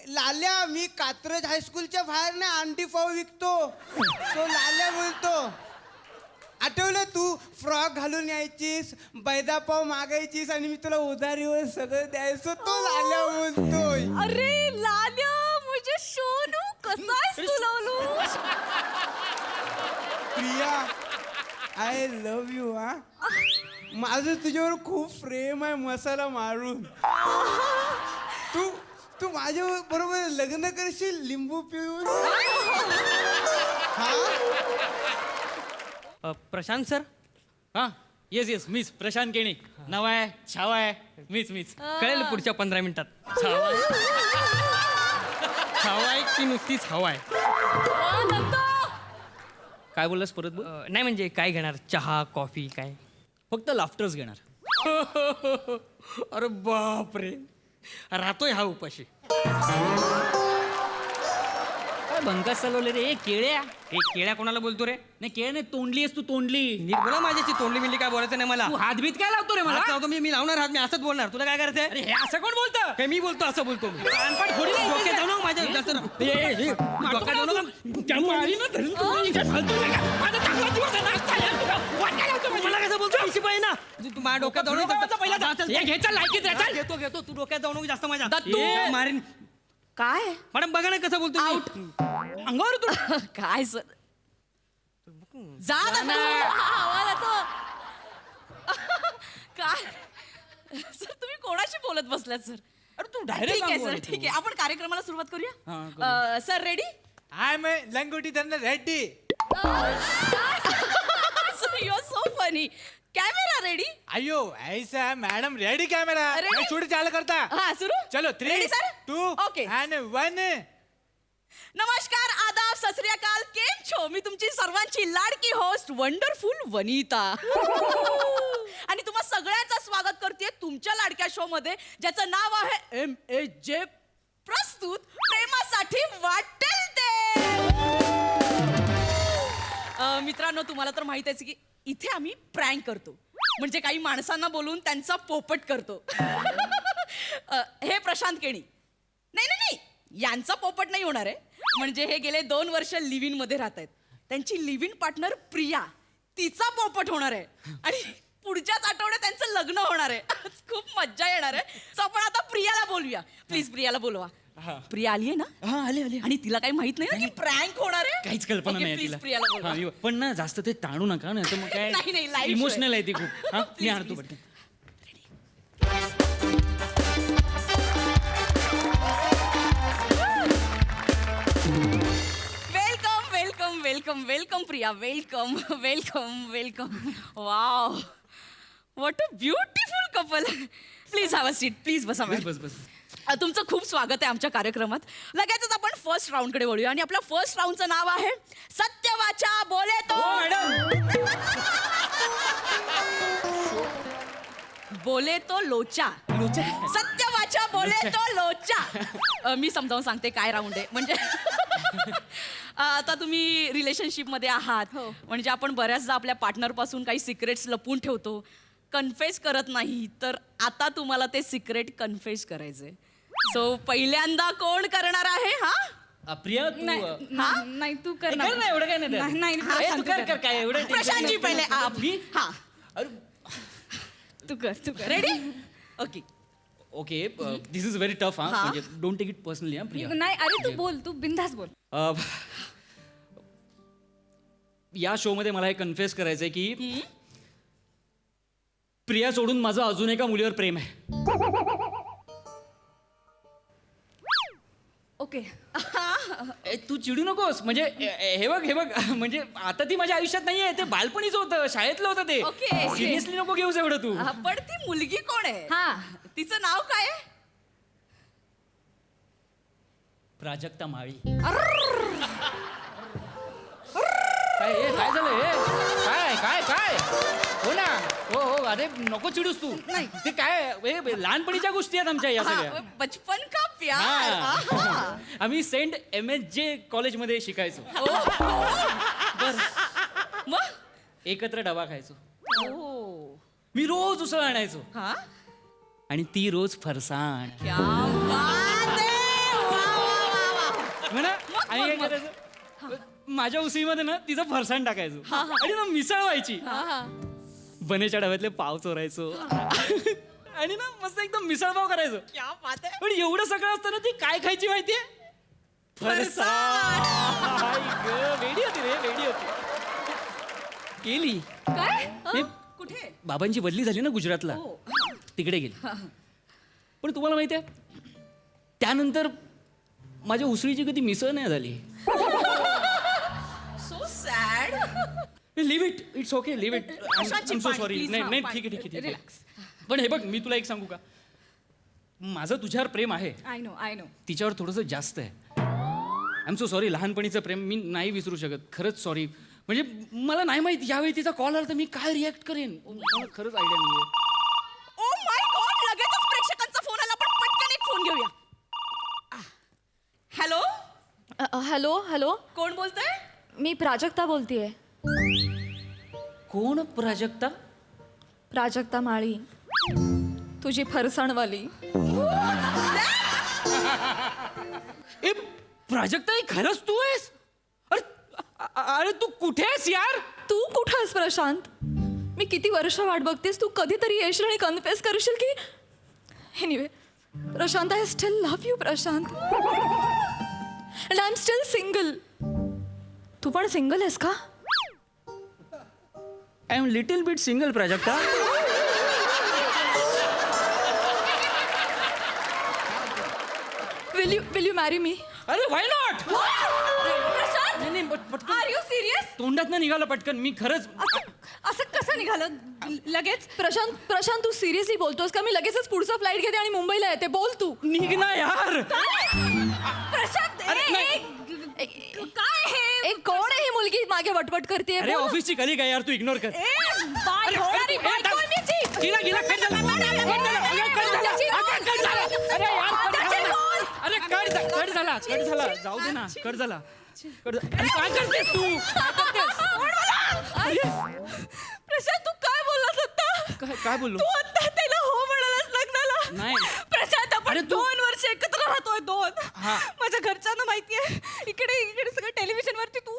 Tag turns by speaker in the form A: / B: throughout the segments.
A: लाल्या मी कात्रज हायस्कूलच्या बाहेर ना अंडी पाव विकतो. तो लाल्या बोलतो. आठवलं तू फ्रॉक घालून यायचीस, बैदा पाव मागायचीस आणि मी तुला उधारीवर सगळं द्यायचो. तो लाल्या बोलतोय.
B: अरे लाल्या मुझे सोनू कसा आहेस तू Lalu?
A: Priya I love you. हा माझं तुझ्यावर खूप प्रेम आहे मसाला मारून. तू तू माझ्या बरोबर लग्न करशील लिंबू पिऊन?
C: प्रशांत सर. हां येस येस मीच प्रशांत केणी. नाव आहे छावा आहे मीच कळेल पुढच्या 15 मिनिटात. छावा आहे की नुसतीच हवा आहे? काय बोललास परत बोल. नाही म्हणजे काय घेणार, चहा कॉफी काय? फक्त लाफ्टर्स घेणार. अरे बापरे राहतोय हा उपाशी. काय बंकास चालवले रे केळ्या. केळ्या कोणाला बोलतो रे? नाही केळ्या नाही तोंडली आहेस तू. तोंडली नीट बोला माझ्याची. तोंडली मिळली काय बोलायचं नाही मला. तू हातबीत काय लावतो रे मला? लावतो मी लावणार हात. मी असंच बोलणार. तुला काय करायचंय? अरे हे असं कोण बोलतं? काय मी बोलतो असं बोलतो मी. कानपाट फोडी नाही. डोक्यात जाऊ नको माझ्या. डोक्यात जाऊ नको. मला कसं बोलतो शिपाई ना. तू माझ्या डोक्यात जाऊ नको. घेतो तू डोक्यात जाऊ नको जास्त माझ्या. मारीन.
B: काय
C: मॅडम बघा ना कसं बोलतो. अंगावर तू
B: काय सर जा ना. आवाज येतो. काय सर तुम्ही कोणाशी बोलत बसलात सर?
C: अरे तू
B: ठीक आहे सर ठीक आहे. आपण कार्यक्रमाला सुरुवात करूया. Sir ready?
D: आय एम लंगोटी धरणार Reddy.
B: Sir you are so funny. Camera ready?
D: अयो ऐसा है मैडम रेडी कैमरा.
B: Ready?
D: मैं शूट चालू करता.
B: हा सुरू.
D: चलो 3
B: Ready, sir?
D: 2
B: Okay.
D: and 1.
B: नमस्कार आदाब सत श्री अकाल. केम छो? मी तुमची सर्वांची लाडकी होस्ट वंडरफुल वनिता आणि तुम्हा सगळ्यांचं स्वागत करते तुमच्या लाडक्या शो मध्ये ज्याचं नाव आहे MAJ. प्रस्तुत प्रेमासाठी वाटेल ते. मित्रांनो तुम्हाला तर माहित आहे की इथे आम्ही प्रँक करतो. म्हणजे काही माणसांना बोलून त्यांचा पोपट करतो. हे प्रशांत केणी. नाही नाही नाही यांचा पोपट नाही होणार आहे. म्हणजे हे गेले 2 वर्ष लिव्ह इन मध्ये राहत आहेत. त्यांची लिव्ह इन पार्टनर प्रिया तिचा पोपट होणार आहे. आणि पुढच्याच आठवड्यात त्यांचं लग्न होणार आहे. खूप मज्जा येणार आहे. सो आपण आता प्रियाला बोलूया. प्लीज प्रियाला बोलवा. प्रिया आली आहे ना?
C: हा आले
B: आणि तिला काही माहित नाही ना की प्रँक होणार आहे.
C: काहीच कल्पना नाही
B: प्लीज
C: तिला.
B: प्रियाला बोलवा.
C: पण ना जास्त ते ताणू नका ना तर मग काय.
B: नाही, नाही, live show
C: इमोशनल
B: आहे.
C: आहे ती खूप. मी
B: Please,
C: आणतो
B: please.
C: पटकन.
B: Welcome welcome welcome welcome Priya. Welcome welcome welcome. Wow what a beautiful couple. Please have a seat. Please बसा.
C: बस
B: तुमचं खूप स्वागत आहे आमच्या कार्यक्रमात. लगेचच आपण फर्स्ट राऊंडकडे वळूया आणि आपल्या फर्स्ट राऊंडचं नाव आहे सत्यवाचा बोले तो. बोले तो लोचा. सत्यवाचा बोले तो लोचा. मी समजावून सांगते काय राऊंड आहे. म्हणजे आता तुम्ही रिलेशनशिप मध्ये आहात. म्हणजे आपण बऱ्याचदा आपल्या पार्टनर पासून काही सिक्रेट्स लपून ठेवतो, कन्फेस करत नाही. तर आता तुम्हाला ते सिक्रेट कन्फेस करायचंय. सो पहिल्यांदा कोण करणार आहे? हा
C: प्रिया तू
B: नाही
E: तू
C: कर ना. एवढं काय नाही. तू कर काय एवढं.
B: प्रशांतजी पहिले आप. हा
E: तू कर
B: ready? Okay
C: okay this is very tough. हा म्हणजे डोंट टेक इट पर्सनली. हा प्रिया
E: नाही अरे तू बोल. तू बिंदास बोल.
C: या शो मध्ये मला हे कन्फेस करायचंय की प्रिया सोडून माझं अजून एका मुलीवर प्रेम आहे.
E: ओके
C: तू चिडू नकोस. म्हणजे हे बघ म्हणजे आता ती माझ्या आयुष्यात नाहीये. ते बालपणीच होतं, शाळेतलं होतं ते.
B: Okay.
C: सिरियसली नको घेऊस एवढं तू.
B: पण ती मुलगी कोण आहे?
E: हा
B: तिचं नाव काय आहे?
C: प्राजक्ता माळी. काय झालं काय हो ना. हो अरे नको चिडूस तू.
B: नाही.
C: ते काय लहानपणीच्या गोष्टी आहेत आमच्या या सगळ्या.
B: बचपन का प्यार.
C: हा. आम्ही सेंट MSJ कॉलेजमध्ये शिकायचो.
B: मग
C: एकत्र डबा खायचो. मी रोज उसळ आणायचो
B: हा
C: आणि ती रोज फरसाण.
B: क्या बात है.
C: करायचं माझ्या उसळीमध्ये ना तिचं फरसाण टाकायचो आणि ना मिसळ व्हायची बनेच्या डब्यातले पाव चोरायचो आणि ना मस्त एकदम मिसळ पाव करायचो पण एवढं सगळं असतं ना ती काय खायची माहितीये फरसाण वेडी होती रे वेडी होती केली
B: काय
C: हे,
B: कुठे
C: बाबांची बदली झाली ना गुजरातला
B: हो.
C: तिकडे गेली पण तुम्हाला माहिती आहे त्यानंतर माझ्या उसळीची कधी मिसळ नाही झाली
B: so sad
C: leave it it's okay leave it
B: कशाची
C: सो
B: पाणी,
C: सॉरी
B: please,
C: नाही
B: हा,
C: नाही
B: पाणी.
C: ठीक आहे ठीक आहे ठीक
B: Relax.
C: आहे पण हे बघ मी तुला एक सांगू का माझं तुझ्यावर प्रेम आहे
B: आय नो
C: तिच्यावर थोडंसं जास्त आहे आय एम सो सॉरी लहानपणीचं प्रेम मी नाही विसरू शकत खरंच सॉरी म्हणजे मला नाही माहित यावेळी तिचा कॉल आला तर मी काय रिॲक्ट करेन मला खरंच आयडिया नाही
B: ओ माय गॉड लगेचच प्रेक्षकांचा फोन आला पण पटकन एक फोन घेऊया हॅलो
E: हॅलो हॅलो
B: कोण बोलतंय
E: मी प्राजक्ता बोलतीये.
C: कोण प्राजक्ता
E: प्राजक्ता माळी, तुझी फरसाणवाली.
C: ए प्राजक्ता हे खरंच तू आहेस अरे तू कुठे आहेस यार
E: तू कुठं आहेस प्रशांत? मी किती वर्ष वाट बघतेस, तू कधीतरी येशील आणि कन्फेस करशील की. Anyway Prashant, I still love you Prashant, and I am still single. तू पण सिंगल आहेस का?
C: I am little bit single Prajakta.
E: Will you marry me?
C: अरे व्हाय नॉट
B: प्रशांत
C: नाही नाही पटकन
B: आर यू सिरियस
C: तोंडात ना निघालं पटकन मी खरंच
B: असं कसं निघालं लगेच
E: प्रशांत, तू सिरियसली बोलतोस का? मी लगेचच पुढचा फ्लाईट घेते आणि मुंबईला येते. बोल तू.
C: निघ ना यार
B: प्रशांत
C: अरे, नाही.
B: काय हे
E: एक कोण आहे ही मुलगी मागे वटवट करते?
C: अरे ऑफिसची कलिग आहे यार तू इग्नोर कर
B: बाय होणारी बायको आहे मी ती.
C: गिला गिला कट झाला अरे कट झाला जाऊ दे ना कट झाला अरे काय करतेस तू
B: प्रशांत तू काय बोललास आता?
C: काय बोललो
B: तू आता त्याला हो म्हणालास लग्नाला?
C: नाही.
B: प्रशांत आपण
C: अरे तू-
B: 2 वर्ष एकत्र राहतोय 2.
C: हा.
B: माझ्या घरच्यांना माहितीये. इकडे सगळं टेलिव्हिजन वरती तू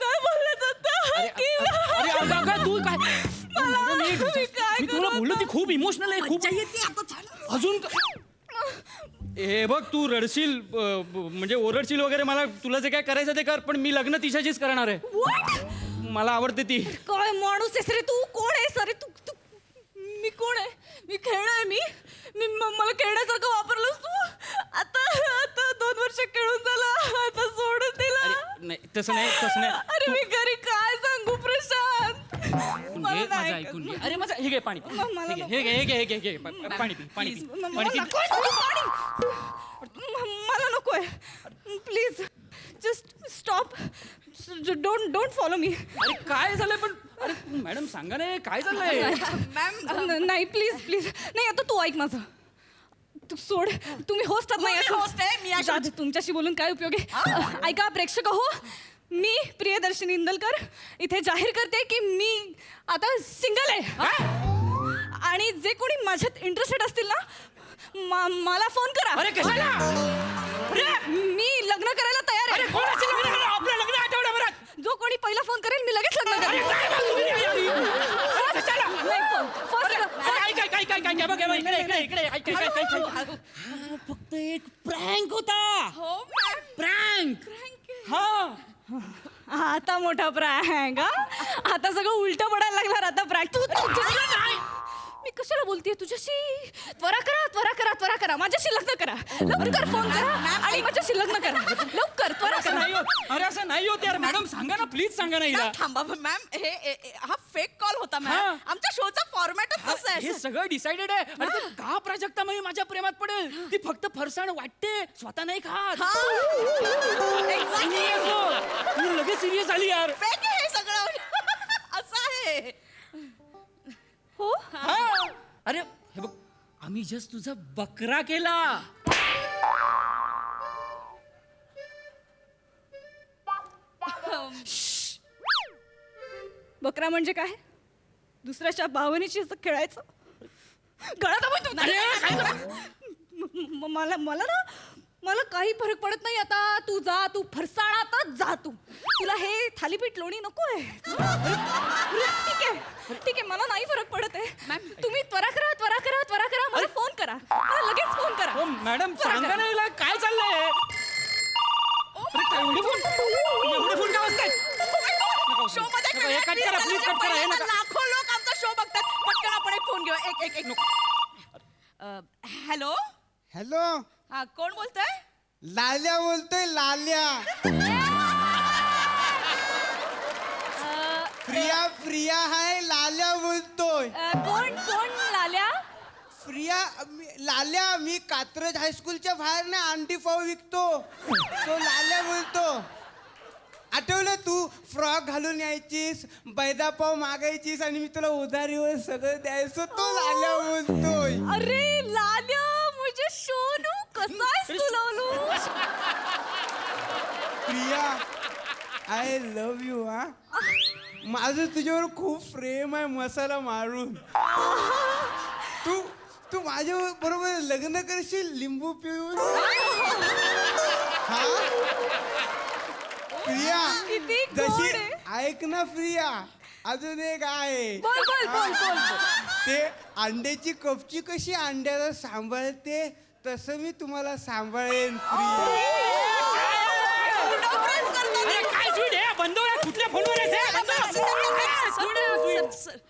B: काय बोललास आता?
C: अरे अगं तू काय मॅडम,
B: मी काय
C: मी तुला
B: करू
C: बोललो ती
B: आता?
C: खूप इमोशनल आहे खूप अजून हे बघ तू रडशील म्हणजे ओरडशील वगैरे मला तुला जे काय करायचं ते कर पण मी लग्न तिच्याशीच करणार आहे.
B: What?
C: मला आवडते ती.
B: काय माणूस आहेस रे तू? कोण आहेस अरे तू? मी कोण आहे? मी खेळ आहे मी मला खेळण्यासारखं वापरलंस तू. आता 2 वर्ष खेळून झाला आता सोडून दिला.
C: अरे नाही तसं नाही
B: अरे मी घरी काय सांगू प्रशांत? मला
C: घे,
B: नाही
C: माझं
B: ऐकत.
C: ऐकून घे. अरे माझं हे घे पाणी पी.
B: मला
C: हे घे पाणी पी पाणी
B: Please,
C: पी
B: मला
C: पाणी पी
B: नकोय पाणी. मला नकोय please just stop don't follow me.
C: अरे काय झालंय पण अरे मॅडम सांगा ना काय झालंय
B: मॅम नाही प्लीज नाही आता तू ऐक माझं. तू सोड. तुम्ही होस्ट आहात नाही होस्ट आहे मी आज तुमच्याशी बोलून काय उपयोग आहे? ऐका प्रेक्षक हो, मी प्रियदर्शनी इंदलकर इथे जाहीर करते की मी आता सिंगल आहे आणि जे कोणी माझ्यात इंटरेस्टेड असतील ना मला फोन करा.
C: अरे कशाला
B: मी लग्न करायला तयार आहे.
C: कोणाचं लग्न करणार? आपलं लग्न आठवड्याभरात.
B: जो कोणी पहिला फोन करेल मी लगेच लग्न करेन.
C: फक्त एक प्रँक होता. प्रँक हा
B: आता मोठा प्रँक. आता सगळं उलट पडायला लागणार आता प्रँक. मी कशाला बोलतेय तुझ्याशी? त्वरा करा माझ्याशी लग्न करा. लवकर फोन करा आणि माझ्याशी लग्न करा. लवकर त्वरा
C: असं
B: करा.
C: नाही होत. अरे असं नाही होत यार मॅडम सांगा ना प्लीज सांगा ना हिला.
B: थांबा मॅम हा फेक कॉल होता
C: हा.
B: मॅम. आमच्या शोचा फॉर्मॅटच असं
C: हे
B: आहे.
C: सगळं डिसाइडेड आहे आणि ते का प्राजक्ता म्हणजे माझ्या प्रेमात पडेल? ती फक्त फरसाण वाटते स्वतः नाही खात.
B: Exactly.
C: तू लगेच सिरियस झाली यार.
B: फेक आहे हे सगळं. असं आहे. हो
C: अरे हे बघ आम्ही जस्ट तुझा बकरा केला.
B: बकरा म्हणजे काय? दुसऱ्याच्या भावनेशी असं खेळायचं? गळा दाबून तू. मला ना मला काही
E: काही फरक पडत नाही आता. तू जा, तू फरसाणातच जा तू. तुला हे थालीपीठ लोणी नकोय. ठीक आहे मला नाही फरक पडत आहे. मॅम तुम्ही त्वरा करा मला फोन करा. मला लगेच फोन करा.
C: हो मॅडम सांगा ना हिला काय चाललंय. एवढे फोन का वाजतायत?
B: शो मध्ये
C: हे कट करा, please कट करा, हे नका.
B: लाखो लोक आमचा शो बघतात. पटकन आपण एक फोन घेऊ. एक हॅलो,
A: हॅलो,
B: हा कोण बोलतोय?
A: लाल्या बोलतोय, लाल्या. प्रिया हाय, लाल्या बोलतोय.
E: कोण लाल्या?
A: लाल्या, मी कात्रज हायस्कूलच्या बाहेर ना अंडी पाव विकतो. तो लाल्या बोलतो. आठवलं तू फ्रॉक घालून यायचीस, बैदा पाव मागायचीस आणि मी तुला उधारीवर सगळं द्यायचो. तो लाल्या बोलतोय.
E: अरे लाल्या मुझे सोनू कसा आहेस तू Lalu?
A: Priya, I love you. हा, माझं तुझ्यावर खूप प्रेम आहे, मसाला मारून. तू माझ्या बरोबर लग्न करशील लिंबू पिऊन? हा प्रिया,
E: किती गोड
A: जशी
E: आहे.
A: ऐक ना प्रिया, अजून एक आहे.
E: बोल.
A: ते अंड्याची कपची कशी अंड्याला सांभाळते तसं मी तुम्हाला सांभाळेन प्रिया.
C: अरे काय स्वीट आहे, बंद हो, कुठल्या फोनवर आहे?
B: सर,